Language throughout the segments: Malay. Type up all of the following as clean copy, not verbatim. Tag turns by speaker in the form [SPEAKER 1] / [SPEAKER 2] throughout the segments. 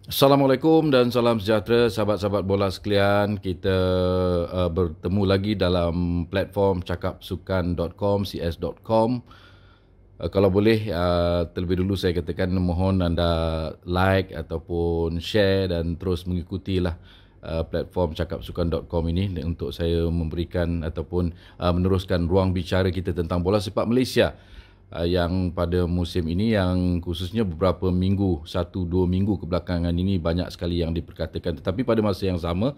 [SPEAKER 1] Assalamualaikum dan salam sejahtera sahabat-sahabat bola sekalian. Kita bertemu lagi dalam platform cakapsukan.com, cs.com. Kalau boleh, terlebih dulu saya katakan mohon anda like ataupun share dan terus mengikutilah platform cakapsukan.com ini untuk saya memberikan ataupun meneruskan ruang bicara kita tentang bola sepak Malaysia yang pada musim ini, yang khususnya beberapa minggu, 1-2 minggu kebelakangan ini banyak sekali yang diperkatakan. Tetapi pada masa yang sama,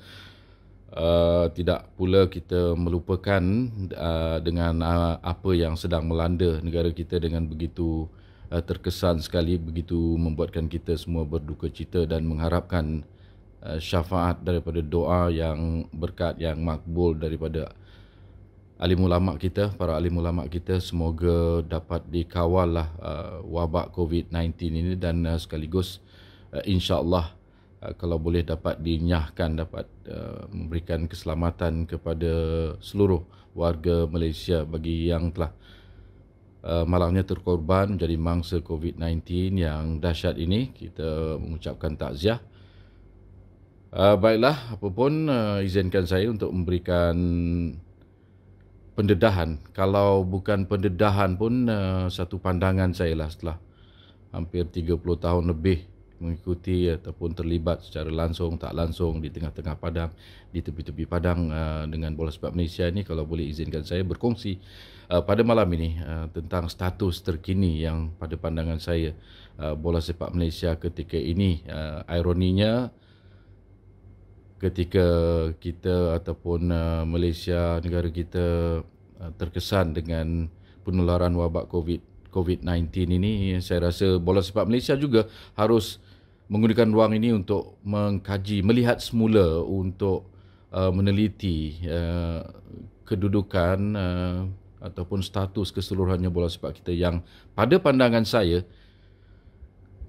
[SPEAKER 1] tidak pula kita melupakan dengan apa yang sedang melanda negara kita dengan begitu terkesan sekali, begitu membuatkan kita semua berduka cita dan mengharapkan syafaat daripada doa yang berkat yang makbul daripada alim ulama kita, para alim ulama kita. Semoga dapat dikawal wabak COVID-19 ini dan sekaligus insya-Allah kalau boleh dapat dinyahkan, dapat memberikan keselamatan kepada seluruh warga Malaysia bagi yang telah malangnya terkorban menjadi mangsa COVID-19 yang dahsyat ini. Kita mengucapkan takziah. Baiklah, apapun, izinkan saya untuk memberikan pendedahan. Kalau bukan pendedahan pun, satu pandangan saya lah setelah hampir 30 tahun lebih mengikuti ataupun terlibat secara langsung tak langsung di tengah-tengah padang, di tepi-tepi padang dengan bola sepak Malaysia ini. Kalau boleh izinkan saya berkongsi pada malam ini tentang status terkini yang pada pandangan saya bola sepak Malaysia ketika ini. Ironinya, ketika kita ataupun Malaysia, negara kita terkesan dengan penularan wabak COVID-19 ini, saya rasa bola sepak Malaysia juga harus menggunakan ruang ini untuk mengkaji, melihat semula, untuk meneliti kedudukan ataupun status keseluruhannya bola sepak kita yang pada pandangan saya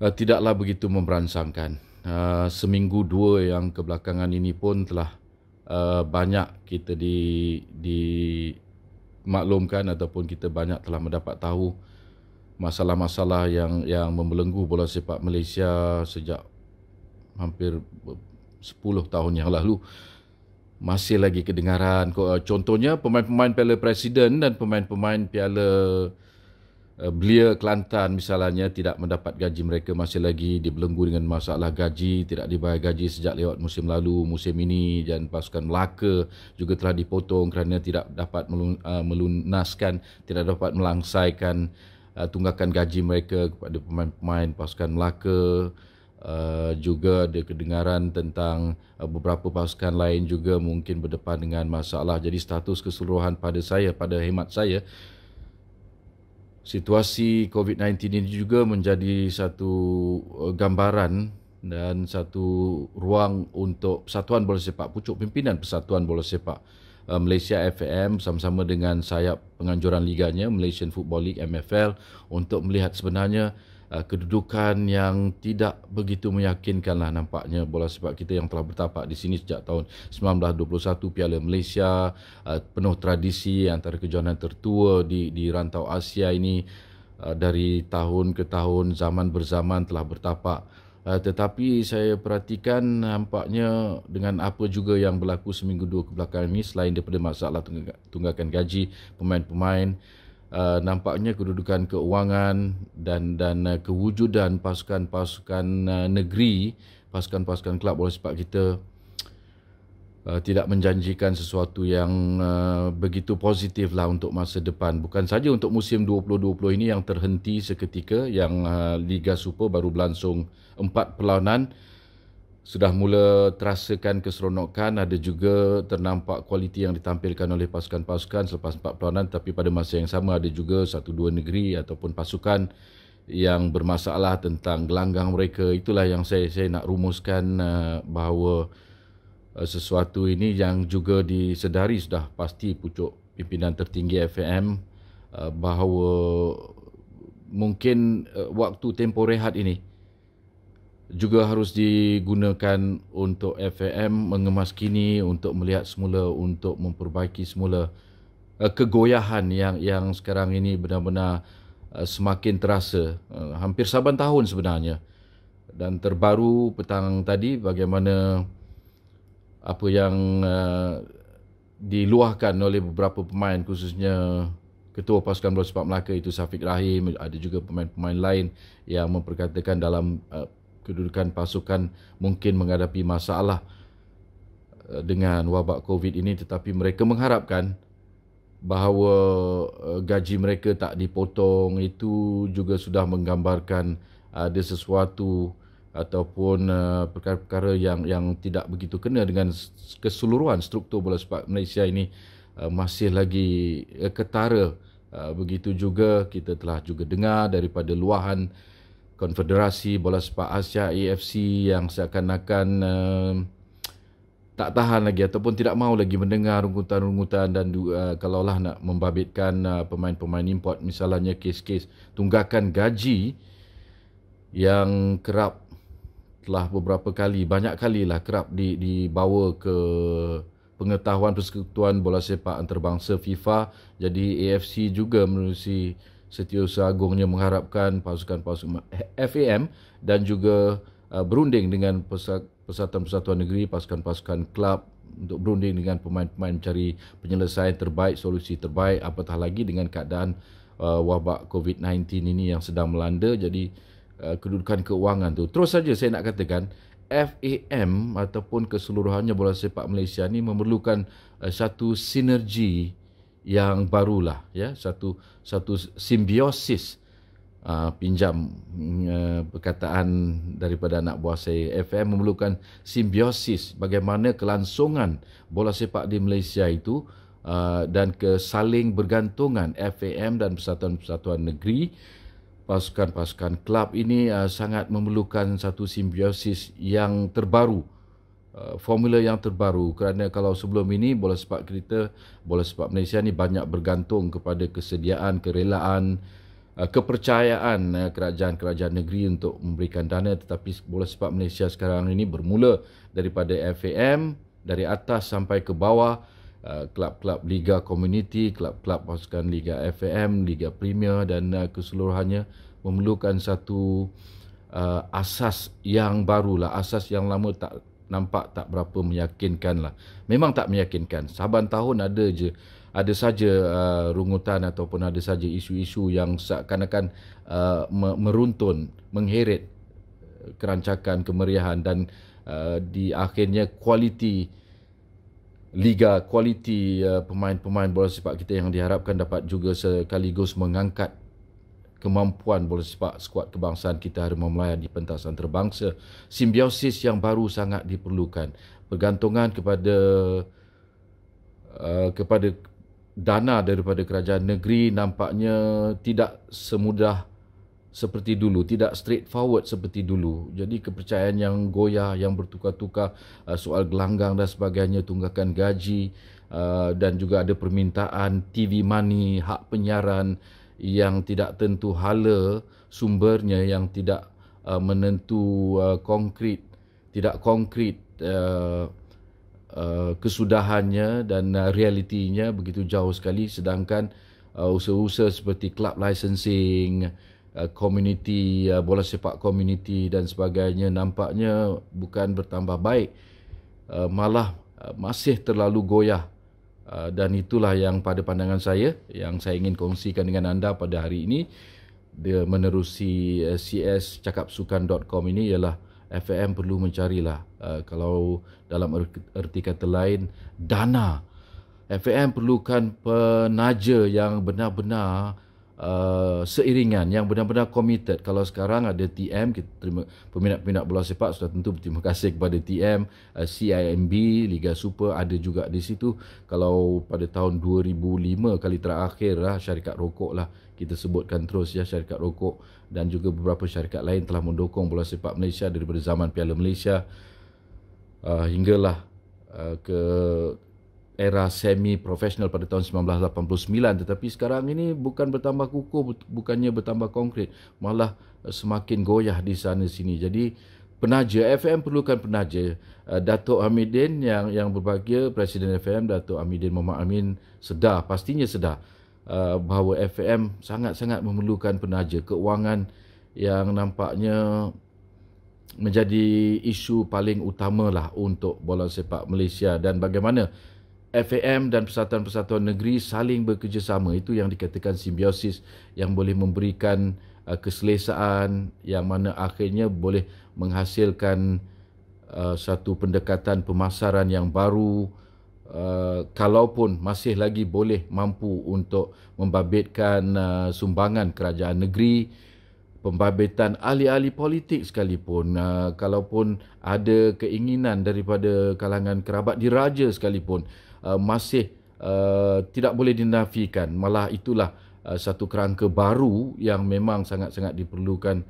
[SPEAKER 1] tidaklah begitu memberansangkan. Seminggu dua yang kebelakangan ini pun telah banyak kita dimaklumkan ataupun kita banyak telah mendapat tahu masalah-masalah yang membelenggu bola sepak Malaysia sejak hampir 10 tahun yang lalu. Masih lagi kedengaran. Contohnya pemain-pemain Piala Presiden dan pemain-pemain Piala Belia Kelantan misalnya tidak mendapat gaji mereka, masih lagi dibelenggu dengan masalah gaji, tidak dibayar gaji sejak lewat musim lalu, musim ini. Dan pasukan Melaka juga telah dipotong kerana tidak dapat melunaskan, tidak dapat melangsaikan tunggakan gaji mereka kepada pemain-pemain pasukan Melaka. Juga ada kedengaran tentang beberapa pasukan lain juga mungkin berdepan dengan masalah. Jadi status keseluruhan pada hemat saya, situasi COVID-19 ini juga menjadi satu gambaran dan satu ruang untuk Persatuan Bola Sepak, pucuk pimpinan Persatuan Bola Sepak Malaysia FAM bersama-sama dengan sayap penganjuran liganya Malaysian Football League MFL untuk melihat sebenarnya kedudukan yang tidak begitu meyakinkanlah nampaknya bola sepak kita yang telah bertapak di sini sejak tahun 1921, Piala Malaysia, penuh tradisi, antara kejohanan tertua di rantau Asia ini. Dari tahun ke tahun, zaman berzaman telah bertapak. Tetapi saya perhatikan nampaknya dengan apa juga yang berlaku seminggu dua kebelakangan ini, selain daripada masalah tunggakan gaji pemain-pemain, nampaknya kedudukan keuangan dan kewujudan pasukan-pasukan negeri, pasukan-pasukan kelab bola sepak kita tidak menjanjikan sesuatu yang begitu positif lah untuk masa depan. Bukan saja untuk musim 2020 ini yang terhenti seketika, yang Liga Super baru berlangsung 4 perlawanan, sudah mula terasakan keseronokan. Ada juga ternampak kualiti yang ditampilkan oleh pasukan-pasukan selepas 4 perlawanan, tapi pada masa yang sama ada juga 1-2 negeri ataupun pasukan yang bermasalah tentang gelanggang mereka. Itulah yang saya nak rumuskan, bahawa sesuatu ini yang juga disedari sudah pasti pucuk pimpinan tertinggi FAM, bahawa mungkin waktu tempoh rehat ini juga harus digunakan untuk FAM mengemaskini, untuk melihat semula, untuk memperbaiki semula kegoyahan yang sekarang ini benar-benar semakin terasa hampir saban tahun sebenarnya. Dan terbaru petang tadi bagaimana apa yang diluahkan oleh beberapa pemain, khususnya Ketua Pasukan Bola Sepak Melaka itu Syafiq Rahim, ada juga pemain-pemain lain yang memperkatakan dalam kedudukan pasukan mungkin menghadapi masalah dengan wabak COVID ini, tetapi mereka mengharapkan bahawa gaji mereka tak dipotong. Itu juga sudah menggambarkan ada sesuatu ataupun perkara-perkara yang tidak begitu kena dengan keseluruhan struktur bola sepak Malaysia ini masih lagi ketara. Begitu juga kita telah juga dengar daripada luahan Konfederasi Bola Sepak Asia AFC yang seakan-akan tak tahan lagi ataupun tidak mahu lagi mendengar rungutan-rungutan dan kalaulah nak membabitkan pemain-pemain import, misalnya kes-kes tunggakan gaji yang kerap telah beberapa kali, banyak kalilah kerap dibawa ke pengetahuan Persekutuan Bola Sepak Antarabangsa FIFA. Jadi AFC juga menerusi Setiausaha Agungnya mengharapkan pasukan-pasukan FAM dan juga berunding dengan persatuan-persatuan negeri, pasukan-pasukan kelab untuk berunding dengan pemain-pemain mencari penyelesaian terbaik, solusi terbaik, apatah lagi dengan keadaan wabak COVID-19 ini yang sedang melanda. Jadi kedudukan keuangan tu, terus saja saya nak katakan FAM ataupun keseluruhannya bola sepak Malaysia ni memerlukan satu sinergi yang barulah, ya, satu simbiosis. Pinjam perkataan daripada anak buah saya, FM memerlukan simbiosis bagaimana kelangsungan bola sepak di Malaysia itu dan kesaling bergantungan FAM dan persatuan-persatuan negeri, pasukan-pasukan kelab ini sangat memerlukan satu simbiosis yang terbaru, formula yang terbaru, kerana kalau sebelum ini bola sepak kita, bola sepak Malaysia ni banyak bergantung kepada kesediaan, kerelaan, kepercayaan kerajaan-kerajaan negeri untuk memberikan dana. Tetapi bola sepak Malaysia sekarang ini bermula daripada FAM, dari atas sampai ke bawah, kelab-kelab Liga Komuniti, kelab-kelab pasukan Liga FAM, Liga Premier dan keseluruhannya memerlukan satu asas yang barulah. Asas yang lama nampak tak berapa meyakinkan lah. Memang tak meyakinkan. Saban tahun ada saja rungutan ataupun ada saja isu-isu yang seakan-akan meruntun, mengheret kerancakan, kemeriahan dan di akhirnya kualiti liga, kualiti pemain-pemain bola sepak kita yang diharapkan dapat juga sekaligus mengangkat kemampuan bola sepak skuad kebangsaan kita Harimau Melaya di pentas antarabangsa. Simbiosis yang baru sangat diperlukan. Bergantungan kepada dana daripada kerajaan negeri nampaknya tidak semudah seperti dulu, tidak straightforward seperti dulu. Jadi kepercayaan yang goyah, yang bertukar-tukar, soal gelanggang dan sebagainya, tunggakan gaji dan juga ada permintaan TV money, hak penyiaran yang tidak tentu hala sumbernya, yang tidak menentu konkret, tidak konkret kesudahannya dan realitinya begitu jauh sekali. Sedangkan usaha-usaha seperti club licensing, community, bola sepak community dan sebagainya nampaknya bukan bertambah baik, malah masih terlalu goyah. Dan itulah yang pada pandangan saya, yang saya ingin kongsikan dengan anda pada hari ini, dia menerusi cscakapsukan.com ini, ialah FAM perlu mencarilah, kalau dalam erti kata lain, dana. FAM perlukan penaja yang benar-benar seiringan, yang benar-benar committed. Kalau sekarang ada TM, kita terima peminat-peminat bola sepak sudah tentu berterima kasih kepada TM, CIMB, Liga Super ada juga di situ. Kalau pada tahun 2005 kali terakhir lah, syarikat rokok lah, kita sebutkan terus ya, syarikat rokok dan juga beberapa syarikat lain telah mendukung bola sepak Malaysia daripada zaman Piala Malaysia hinggalah ke era semi-profesional pada tahun 1989. Tetapi sekarang ini bukan bertambah kukuh, bukannya bertambah konkret, malah semakin goyah di sana sini. Jadi penaja, FM perlukan penaja. Datuk Hamidin yang berbahagia, Presiden FM Datuk Hamidin Muhammad Amin pastinya sedar bahawa FM sangat-sangat memerlukan penaja. Keuangan yang nampaknya menjadi isu paling utamalah untuk bola sepak Malaysia, dan bagaimana FAM dan persatuan-persatuan negeri saling bekerjasama, itu yang dikatakan simbiosis, yang boleh memberikan keselesaan, yang mana akhirnya boleh menghasilkan satu pendekatan pemasaran yang baru, kalaupun masih lagi boleh mampu untuk membabitkan sumbangan kerajaan negeri, pembabitan ahli-ahli politik sekalipun, kalaupun ada keinginan daripada kalangan kerabat diraja sekalipun, masih tidak boleh dinafikan. Malah itulah satu kerangka baru yang memang sangat-sangat diperlukan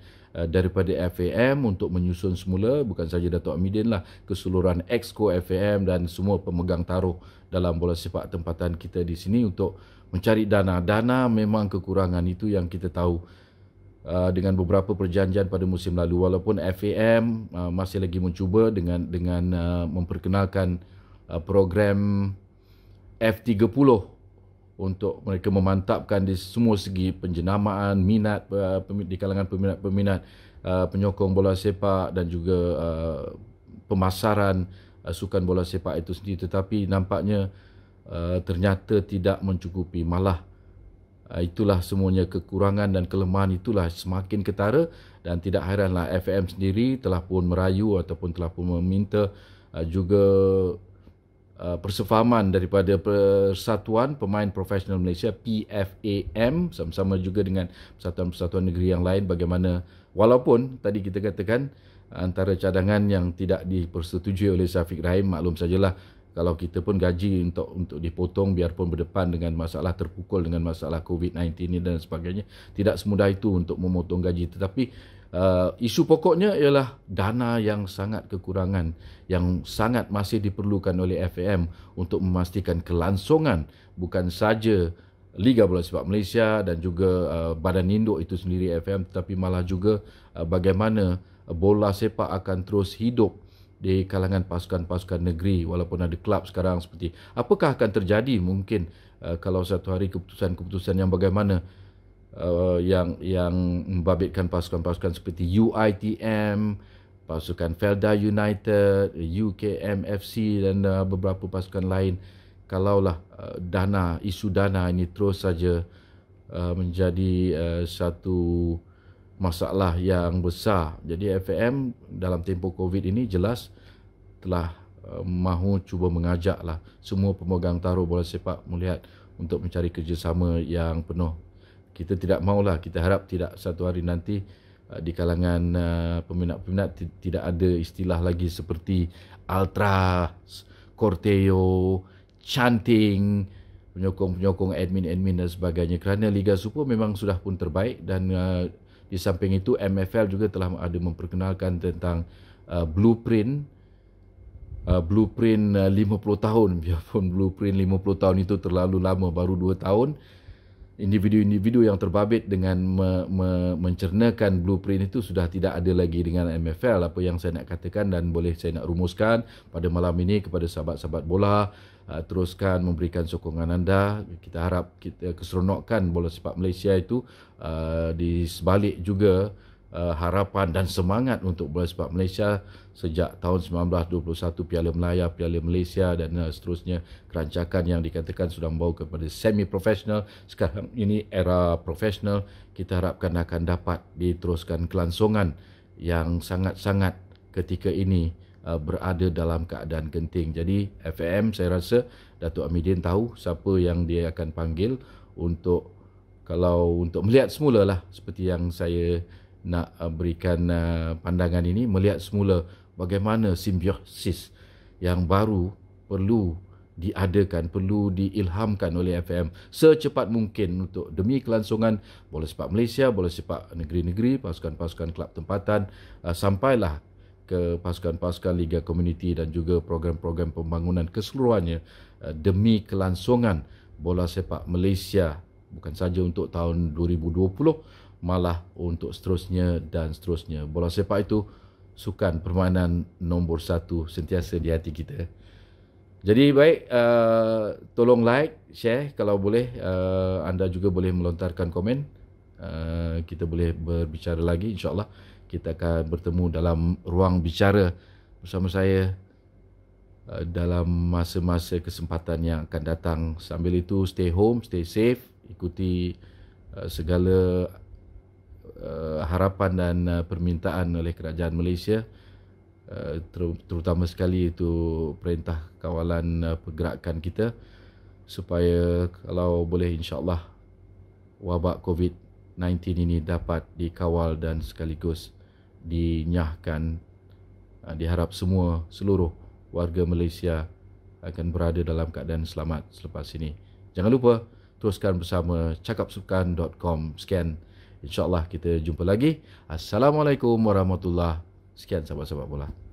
[SPEAKER 1] daripada FAM untuk menyusun semula, bukan saja Datuk Amidin lah, keseluruhan Exco FAM dan semua pemegang taruh dalam bola sepak tempatan kita di sini untuk mencari dana. Dana memang kekurangan, itu yang kita tahu. Dengan beberapa perjanjian pada musim lalu, walaupun FAM masih lagi mencuba dengan memperkenalkan program F30 untuk mereka memantapkan di semua segi penjenamaan, minat di kalangan peminat-peminat penyokong bola sepak dan juga pemasaran sukan bola sepak itu sendiri, tetapi nampaknya ternyata tidak mencukupi. Malah itulah semuanya kekurangan dan kelemahan, itulah semakin ketara, dan tidak heranlah FAM sendiri telah pun merayu ataupun telah pun meminta juga persefahaman daripada Persatuan Pemain Profesional Malaysia PFAM, sama-sama juga dengan persatuan-persatuan negeri yang lain, bagaimana walaupun tadi kita katakan antara cadangan yang tidak dipersetujui oleh Syafiq Rahim, maklum sajalah kalau kita pun gaji untuk dipotong biarpun berdepan dengan masalah terpukul dengan masalah COVID-19 ini dan sebagainya, tidak semudah itu untuk memotong gaji. Tetapi isu pokoknya ialah dana yang sangat kekurangan, yang sangat masih diperlukan oleh FAM untuk memastikan kelangsungan bukan saja Liga Bola Sepak Malaysia dan juga badan induk itu sendiri FAM, tetapi malah juga bagaimana bola sepak akan terus hidup di kalangan pasukan-pasukan negeri, walaupun ada kelab sekarang seperti apakah akan terjadi mungkin kalau satu hari keputusan-keputusan yang bagaimana yang membabitkan pasukan-pasukan seperti UITM, pasukan Felda United, UKM FC dan beberapa pasukan lain, kalaulah isu dana ini terus saja menjadi satu masalah yang besar. Jadi FAM dalam tempoh COVID ini jelas telah mahu cuba mengajaklah semua pemegang taruh bola sepak melihat untuk mencari kerjasama yang penuh. Kita tidak maulah, kita harap tidak satu hari nanti di kalangan peminat-peminat tidak ada istilah lagi seperti Ultras, Corteo, Chanting, penyokong-penyokong admin-admin dan sebagainya, kerana Liga Super memang sudah pun terbaik. Dan di samping itu MFL juga telah ada memperkenalkan tentang blueprint 50 tahun. Biarpun blueprint 50 tahun itu terlalu lama, baru 2 tahun. Individu-individu yang terbabit dengan mencernakan blueprint itu sudah tidak ada lagi dengan MFL. Apa yang saya nak katakan dan boleh saya nak rumuskan pada malam ini kepada sahabat-sahabat bola, teruskan memberikan sokongan anda. Kita harap keseronokan bola sepak Malaysia itu di sebalik juga harapan dan semangat untuk bola sepak Malaysia sejak tahun 1921, Piala Melaya, Piala Malaysia dan seterusnya, kerancakan yang dikatakan sudah membawa kepada semi-profesional, sekarang ini era profesional. Kita harapkan akan dapat diteruskan kelangsungan yang sangat-sangat ketika ini berada dalam keadaan genting. Jadi FAM, saya rasa Datuk Amidin tahu siapa yang dia akan panggil untuk melihat semula lah, seperti yang saya nak berikan pandangan ini, melihat semula bagaimana simbiosis yang baru perlu diadakan, perlu diilhamkan oleh FAM secepat mungkin untuk demi kelangsungan bola sepak Malaysia, bola sepak negeri-negeri, pasukan-pasukan kelab tempatan, sampailah ke pasukan-pasukan Liga Komuniti dan juga program-program pembangunan keseluruhannya demi kelangsungan bola sepak Malaysia, bukan saja untuk tahun 2020, malah untuk seterusnya dan seterusnya. Bola sepak itu sukan permainan nombor 1 sentiasa di hati kita. Jadi baik, tolong like, share, kalau boleh anda juga boleh melontarkan komen. kita boleh berbicara lagi. InsyaAllah kita akan bertemu dalam ruang bicara bersama saya dalam masa-masa kesempatan yang akan datang. Sambil itu, stay home, stay safe, ikuti segala harapan dan permintaan oleh kerajaan Malaysia, terutama sekali itu Perintah Kawalan Pergerakan kita, supaya kalau boleh insya-Allah wabak COVID-19 ini dapat dikawal dan sekaligus dinyahkan. Diharap seluruh warga Malaysia akan berada dalam keadaan selamat selepas ini. Jangan lupa teruskan bersama cakapsukan.com. Sekian. InsyaAllah kita jumpa lagi. Assalamualaikum warahmatullahi wabarakatuh. Sekian sahabat-sahabat bola.